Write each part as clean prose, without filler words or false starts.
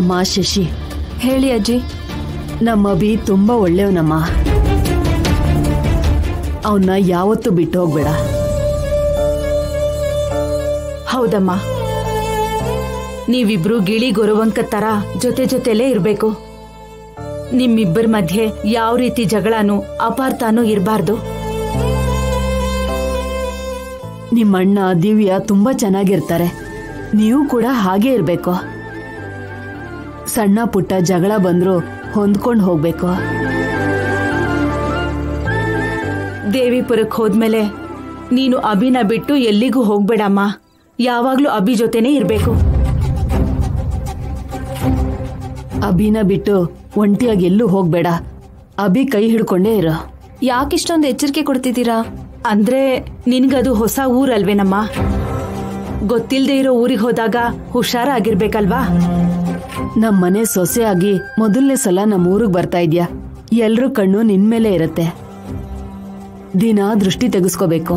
ಅಮ್ಮ ಶಶಿ. ಹೇಳಿ ಅಜ್ಜಿ. ನಮ್ಮ ಅಭಿ ತುಂಬಾ ಒಳ್ಳೆಯವನಮ್ಮ. ಅವನ್ನ ಯಾವತ್ತೂ ಬಿಟ್ಟು ಹೋಗ್ಬೇಡ. ಹೌದಮ್ಮ, ನೀವಿಬ್ರು ಗಿಳಿ ಗೊರವಂಕ ತರ ಜೊತೆ ಜೊತೆಲೇ ಇರ್ಬೇಕು. ನಿಮ್ಮಿಬ್ಬರ ಮಧ್ಯೆ ಯಾವ ರೀತಿ ಜಗಳನೂ ಅಪಾರ್ಥನೂ ಇರಬಾರ್ದು. ನಿಮ್ಮಣ್ಣ ದಿವ್ಯ ತುಂಬಾ ಚೆನ್ನಾಗಿರ್ತಾರೆ, ನೀವು ಕೂಡ ಹಾಗೆ ಇರ್ಬೇಕು. ಸಣ್ಣ ಪುಟ್ಟ ಜಗಳ ಬಂದ್ರು ಹೊಂದ್ಕೊಂಡು ಹೋಗ್ಬೇಕು. ದೇವಿಪುರಕ್ಕೆ ಹೋದ್ಮೇಲೆ ನೀನು ಅಭಿನ ಬಿಟ್ಟು ಎಲ್ಲಿಗೂ ಹೋಗ್ಬೇಡಮ್ಮ. ಯಾವಾಗ್ಲೂ ಅಭಿ ಜೊತೆನೇ ಇರ್ಬೇಕು. ಅಭಿನ ಬಿಟ್ಟು ಒಂಟಿಯಾಗಿ ಎಲ್ಲೂ ಹೋಗ್ಬೇಡ. ಅಭಿ ಕೈ ಹಿಡ್ಕೊಂಡೇ ಇರು. ಯಾಕಿಷ್ಟೊಂದು ಎಚ್ಚರಿಕೆ ಕೊಡ್ತಿದ್ದೀರಾ? ಅಂದ್ರೆ ನಿನ್ಗದು ಹೊಸ ಊರಲ್ವೇನಮ್ಮ. ಗೊತ್ತಿಲ್ದೇ ಇರೋ ಊರಿಗೆ ಹೋದಾಗ ಹುಷಾರಾಗಿರ್ಬೇಕಲ್ವಾ? ನಮ್ಮನೆ ಸೊಸೆಯಾಗಿ ಮೊದಲನೇ ಸಲ ನಮ್ಮ ಊರಿಗೆ ಬರ್ತಾ ಇದ್ಯಾ. ಎಲ್ರೂ ಕಣ್ಣು ನಿನ್ ಮೇಲೆ ಇರುತ್ತೆ. ದಿನ ದೃಷ್ಟಿ ತೆಗೆಸ್ಕೋಬೇಕು.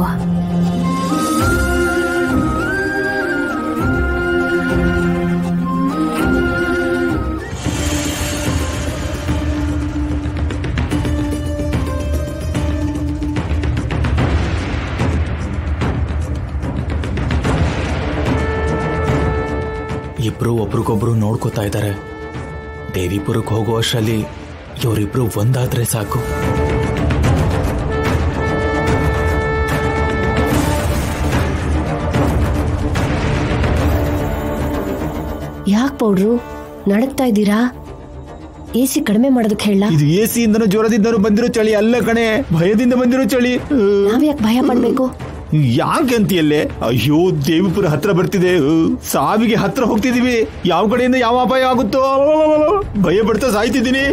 ಇಬ್ರು ಒಬ್ರಿಗೊಬ್ರು ನೋಡ್ಕೋತಾ ಇದ್ದಾರೆ. ದೇವಿಪುರಕ್ಕೆ ಹೋಗೋ ಅಷ್ಟರಲ್ಲಿ ಇವರಿಬ್ರು ಒಂದಾದ್ರೆ ಸಾಕು. ಯಾಕೆ ಪೌಡ್ರು ನಡಕ್ತಾ ಇದ್ದೀರಾ? ಎಸಿ ಕಡಿಮೆ ಮಾಡೋದಕ್ಕೆ ಹೇಳ. ಇದು ಎಸಿ ಇಂದನೂ ಜ್ವರದಿಂದನೂ ಬಂದಿರೋ ಚಳಿ ಅಲ್ಲ ಕಣೆ, ಭಯದಿಂದ ಬಂದಿರೋ ಚಳಿ. ನಾವ್ಯಾಕೆ ಭಯ ಪಡ್ಬೇಕು? ಯಾಕಂತಿಯಲ್ಲೇ? ಅಯ್ಯೋ, ದೇವಿಪುರ ಹತ್ರ ಬರ್ತಿದೆ, ಸಾವಿಗೆ ಹತ್ರ ಹೋಗ್ತಿದೀವಿ. ಯಾವ ಕಡೆಯಿಂದ ಯಾವ ಅಪಾಯ ಆಗುತ್ತೋ ಭಯ ಪಡ್ತಾ ಸಾಯ್ತಿದ್ದೀನಿ.